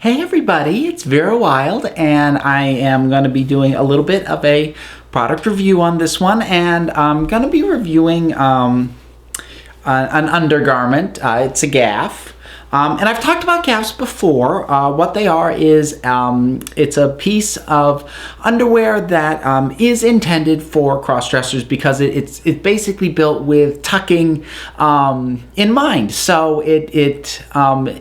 Hey everybody, it's Vera Wild, and I am going to be doing a little bit of a product review on this one, and I'm going to be reviewing an undergarment. It's a Gaff. And I've talked about Gaffs before. What they are is it's a piece of underwear that is intended for cross-dressers because it's basically built with tucking in mind. So it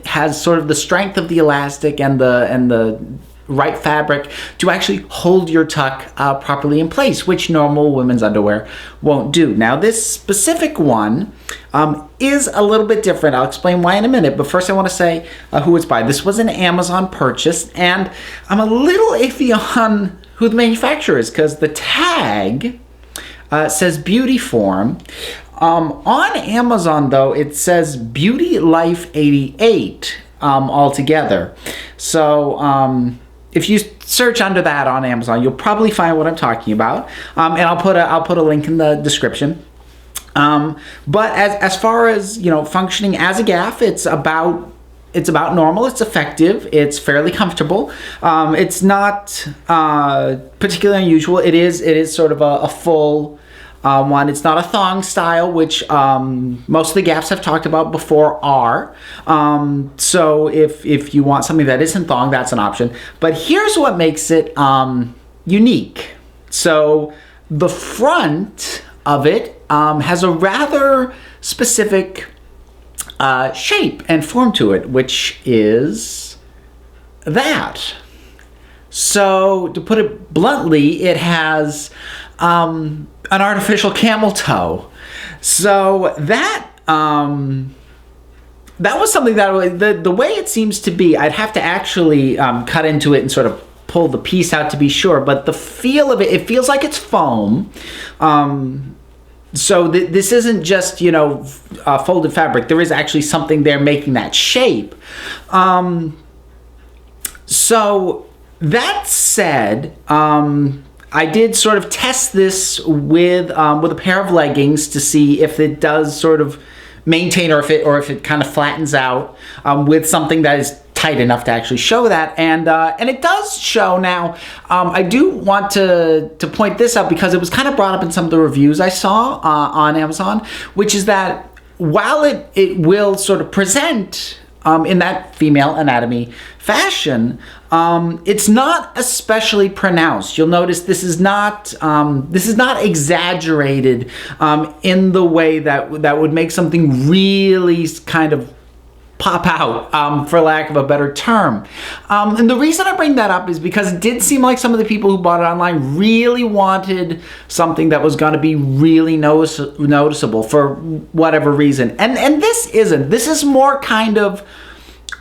has sort of the strength of the elastic and the right fabric to actually hold your tuck properly in place, which normal women's underwear won't do. Now this specific one is a little bit different. I'll explain why in a minute, but first I want to say who it's by. This was an Amazon purchase, and I'm a little iffy on who the manufacturer is because the tag says Beauty Form. On Amazon though, it says Beautylife88 altogether. So if you search under that on Amazon, you'll probably find what I'm talking about, and I'll put a link in the description. But as far as functioning as a Gaff, it's about normal. It's effective. It's fairly comfortable. It's not particularly unusual. It is sort of a full one. It's not a thong style, which most of the Gaffs I've talked about before are. So if you want something that isn't thong, that's an option. But here's what makes it unique. So the front of it has a rather specific shape and form to it, which is that. So to put it bluntly, it has an artificial camel toe. So that was something that the way it seems to be, I'd have to actually cut into it and sort of pull the piece out to be sure, but the feel of it feels like it's foam. So this isn't just folded fabric. There is actually something there making that shape. So that said, I did sort of test this with a pair of leggings to see if it does sort of maintain or if it kind of flattens out with something that is tight enough to actually show that, and it does show. Now I do want to point this out because it was kind of brought up in some of the reviews I saw on Amazon, which is that while it will sort of present in that female anatomy fashion, it's not especially pronounced. You'll notice this is not exaggerated in the way that would make something really kind of pop out, for lack of a better term. And the reason I bring that up is because it did seem like some of the people who bought it online really wanted something that was going to be really noticeable for whatever reason. And this isn't. This is more kind of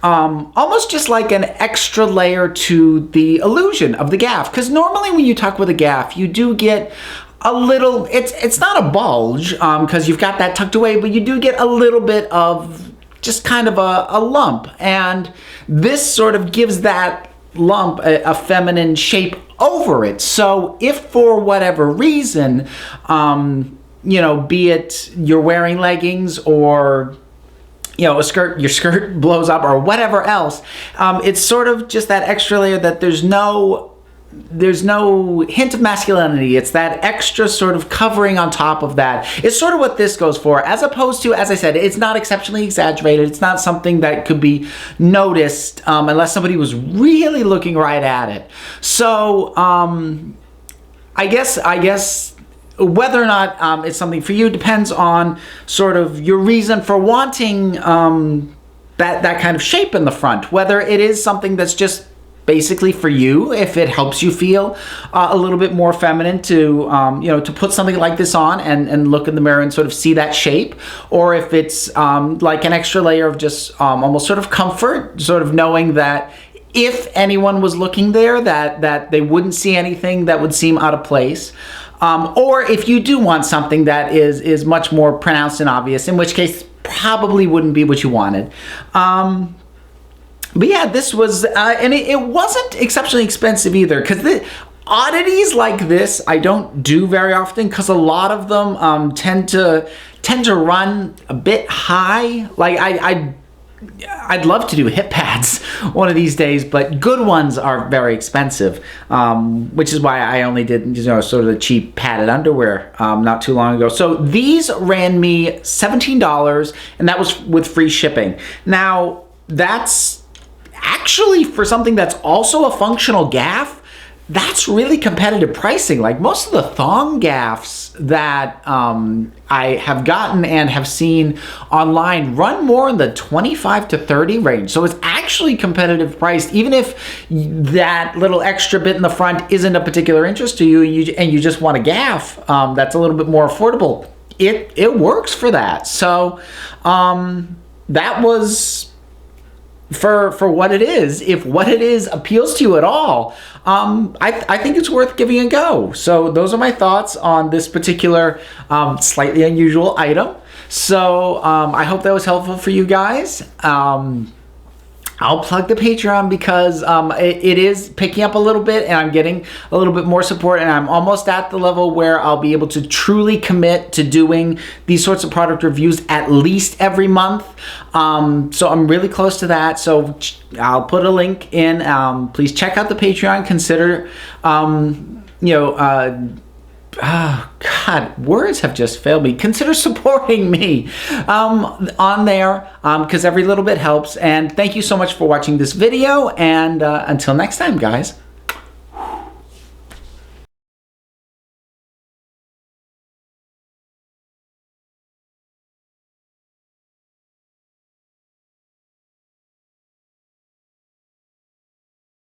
almost just like an extra layer to the illusion of the Gaff. Because normally when you tuck with a Gaff, you do get a little, it's not a bulge because you've got that tucked away, but you do get a little bit of just kind of a lump, and this sort of gives that lump a feminine shape over it. So if for whatever reason, be it you're wearing leggings or your skirt blows up or whatever else, it's sort of just that extra layer that there's no hint of masculinity. It's that extra sort of covering on top of that. It's sort of what this goes for, as opposed to, as I said, it's not exceptionally exaggerated. It's not something that could be noticed unless somebody was really looking right at it. So I guess whether or not it's something for you depends on sort of your reason for wanting that kind of shape in the front. Whether it is something that's just basically for you, if it helps you feel a little bit more feminine to put something like this on and look in the mirror and sort of see that shape, or if it's like an extra layer of just almost sort of comfort, sort of knowing that if anyone was looking there, that they wouldn't see anything that would seem out of place. Or if you do want something that is much more pronounced and obvious, in which case probably wouldn't be what you wanted. But yeah, this was, and it wasn't exceptionally expensive either, because oddities like this I don't do very often, because a lot of them tend to run a bit high. Like I I'd love to do hip pads one of these days, but good ones are very expensive, which is why I only did, you know, sort of the cheap padded underwear not too long ago. So these ran me $17, and that was with free shipping. Now, that's actually, for something that's also a functional gaff, that's really competitive pricing. Like most of the thong gaffs that I have gotten and have seen online run more in the 25 to 30 range. So it's actually competitive priced, even if that little extra bit in the front isn't a particular interest to you, and you just want a gaff that's a little bit more affordable. It works for that. So that was for what it is. If what it is appeals to you at all, I think it's worth giving a go. So those are my thoughts on this particular slightly unusual item. So I hope that was helpful for you guys. I'll plug the Patreon because it is picking up a little bit, and I'm getting a little bit more support, and I'm almost at the level where I'll be able to truly commit to doing these sorts of product reviews at least every month. So I'm really close to that. So I'll put a link in. Please check out the Patreon. Consider, oh God, words have just failed me. Consider supporting me on there because every little bit helps. And thank you so much for watching this video. And until next time, guys.